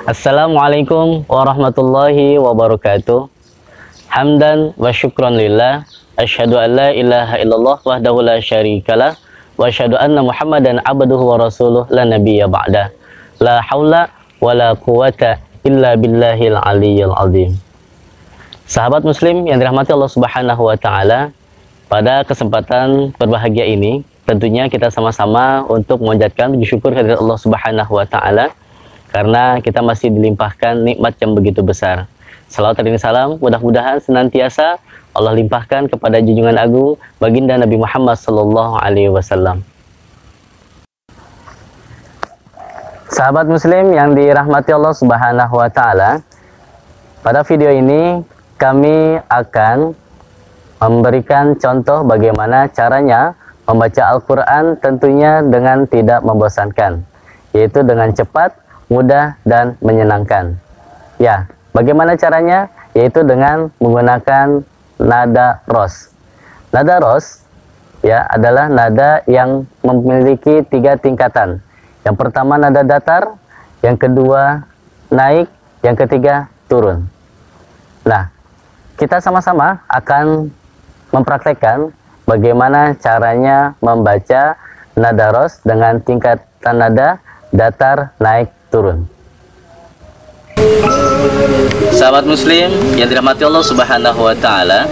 Assalamualaikum warahmatullahi wabarakatuh. Hamdan wa syukran lillah. Asyhadu an la ilaha illallah wahdahu la syarikalah. Wa asyhadu anna Muhammadan abduhu wa rasuluh la nabiyya ba'dah. La haula wa la quwata illa billahil aliyyil azim. Sahabat muslim yang dirahmati Allah Subhanahu wa taala, pada kesempatan berbahagia ini tentunya kita sama-sama untuk mengucapkan puji syukur kehadirat Allah Subhanahu wa taala karena kita masih dilimpahkan nikmat yang begitu besar. Salawat dan salam mudah-mudahan senantiasa Allah limpahkan kepada junjungan agung baginda Nabi Muhammad sallallahu alaihi wasallam. Sahabat muslim yang dirahmati Allah Subhanahu wa taala, pada video ini kami akan memberikan contoh bagaimana caranya membaca Al-Qur'an tentunya dengan tidak membosankan, yaitu dengan cepat, mudah, dan menyenangkan. Ya, bagaimana caranya? Yaitu dengan menggunakan nada ros. Nada ros ya adalah nada yang memiliki 3 tingkatan. Yang pertama nada datar, yang kedua naik, yang ketiga turun. Nah, kita sama-sama akan mempraktekkan bagaimana caranya membaca nada ros dengan tingkatan nada datar, naik, turun. Sahabat muslim yang dirahmati Allah Subhanahu wa taala,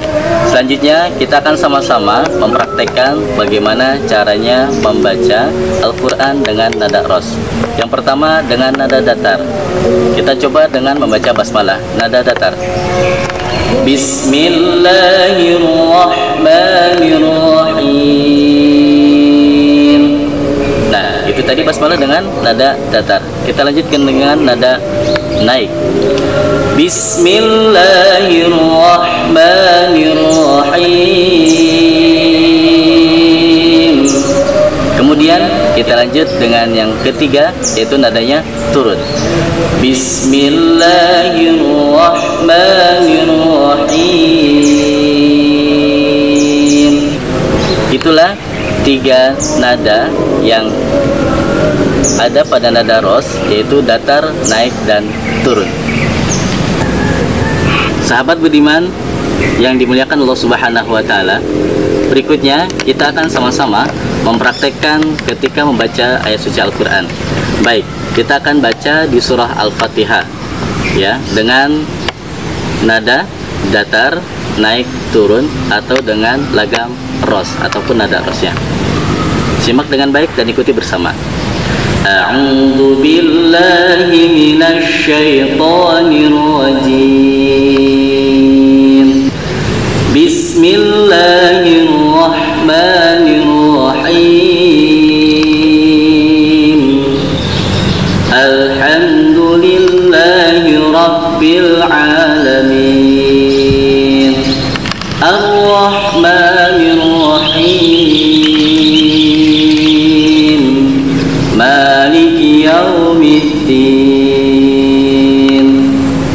selanjutnya kita akan sama-sama mempraktekkan bagaimana caranya membaca Al-Qur'an dengan nada ros. Yang pertama dengan nada datar. Kita coba dengan membaca basmalah, nada datar. Bismillahirrahmanirrahim. Nah, itu tadi basmalah dengan nada datar. Kita lanjutkan dengan nada naik. Bismillahirrahmanirrahim. Kemudian kita lanjut dengan yang ketiga, yaitu nadanya turun. Bismillahirrahmanirrahim. Itulah 3 nada yang ada pada nada ros, yaitu datar, naik, dan turun. Sahabat budiman yang dimuliakan Allah Subhanahu wa taala, berikutnya kita akan sama-sama mempraktekkan ketika membaca ayat suci Al-Qur'an. Baik, kita akan baca di surah Al-Fatihah ya, dengan nada datar, naik, turun, atau dengan lagam ros ataupun nada rosnya. Simak dengan baik dan ikuti bersama. A'udzu billahi minasy syaithanir rajim. Bismillahirrahmanirrahim. Alhamdulillahi rabbil alamin. Ar-Rahmanir Rahim. Maliki yaumiddin.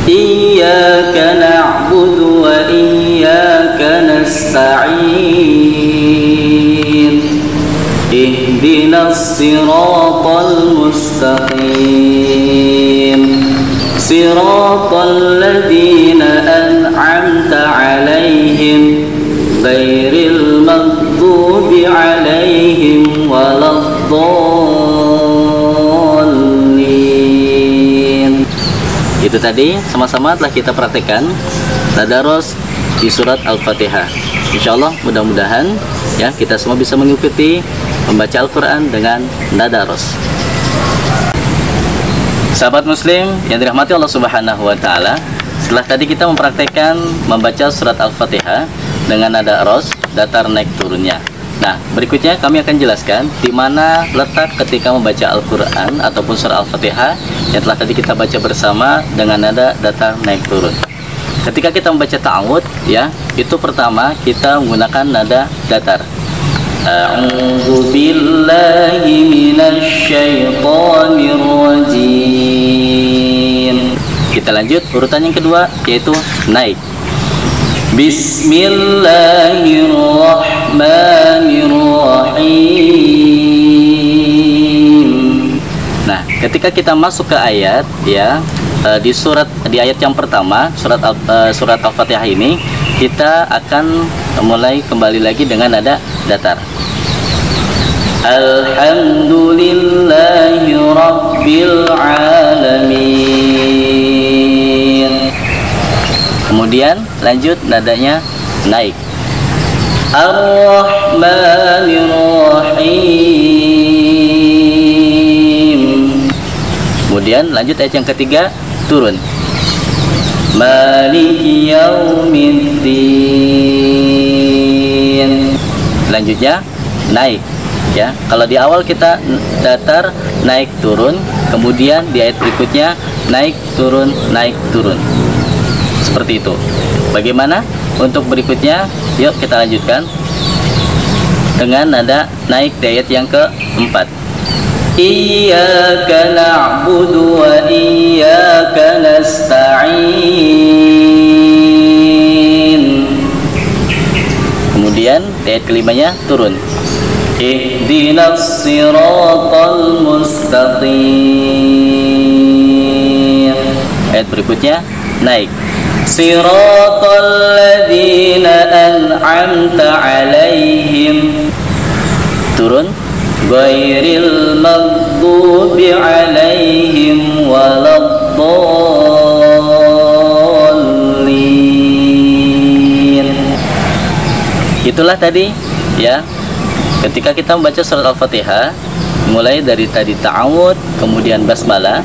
Iyyaka na'budu wa iyyaka nasta'in. Ihdinas siratal mustaqim. Siratal ladzina an'amta 'alaihim ghairil maghdubi 'alaihim waladdallin. Itu tadi sama-sama telah kita praktekkan tadaros di surat Al-Fatihah. Insyaallah mudah-mudahan ya kita semua bisa mengikuti membaca Al-Qur'an dengan nada ros. Sahabat muslim yang dirahmati Allah Subhanahu wa taala, setelah tadi kita mempraktekkan membaca surat Al-Fatihah dengan nada ros, datar, naik, turunnya. Nah, berikutnya kami akan jelaskan di mana letak ketika membaca Al-Qur'an ataupun surah Al-Fatihah yang telah tadi kita baca bersama dengan nada datar, naik, turun. Ketika kita membaca ta'awud ya, itu pertama kita menggunakan nada datar. A'udzu billahi minasyaitonir rajim. Kita lanjut urutan yang kedua, yaitu naik. Bismillahirrahmanirrahim. Nah, ketika kita masuk ke ayat, ya, di ayat yang pertama, surat Al-Fatihah ini, kita akan mulai kembali lagi dengan nada datar. Alhamdulillahi Rabbil Alamin. Kemudian lanjut nadanya naik. Ar-Rahmanir-Rahim. Kemudian lanjut ayat yang ketiga, turun. Maliki yaumiddin. Selanjutnya naik, ya. Kalau di awal kita datar, naik turun, kemudian di ayat berikutnya naik turun, naik turun. Seperti itu. Bagaimana untuk berikutnya? Yuk kita lanjutkan dengan nada naik di ayat yang keempat. Iyyaka na'budu wa iyyaka nasta'in. Kemudian di ayat kelimanya turun. Ihdinas siratal mustaqim. Ayat berikutnya naik. Siratal ladzina an'amta 'alaihim. Turun. Ghairil maghdubi 'alaihim waladdallin. Itulah tadi, ya. Ketika kita membaca surat Al-Fatihah, mulai dari tadi ta'awud, kemudian basmalah,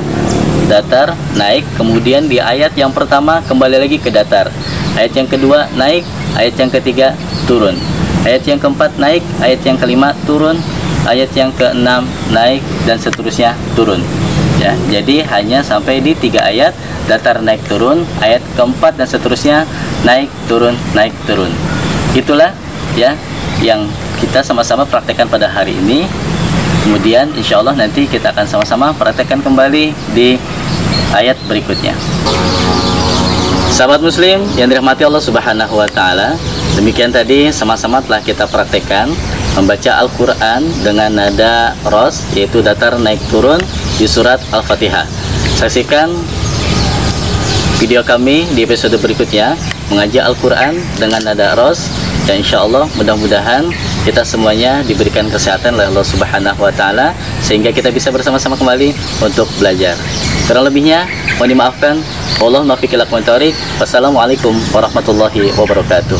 datar, naik, kemudian di ayat yang pertama kembali lagi ke datar, ayat yang kedua naik, ayat yang ketiga turun, ayat yang keempat naik, ayat yang kelima turun, ayat yang keenam naik, dan seterusnya turun, ya. Jadi hanya sampai di 3 ayat, datar, naik, turun, ayat keempat dan seterusnya naik, turun, naik, turun. Itulah, ya, yang kita sama-sama praktekkan pada hari ini. Kemudian insya Allah nanti kita akan sama-sama praktekkan kembali di ayat berikutnya. Sahabat muslim yang dirahmati Allah Subhanahu wa taala, demikian tadi sama-sama telah kita praktekkan membaca Al-Qur'an dengan nada ros, yaitu datar, naik, turun di surat Al-Fatihah. Saksikan video kami di episode berikutnya mengaji Al-Qur'an dengan nada ros, dan insya Allah mudah-mudahan kita semuanya diberikan kesehatan oleh Allah Subhanahu wa taala sehingga kita bisa bersama-sama kembali untuk belajar. Kurang lebihnya mohon dimaafkan. Wassalamualaikum warahmatullahi wabarakatuh.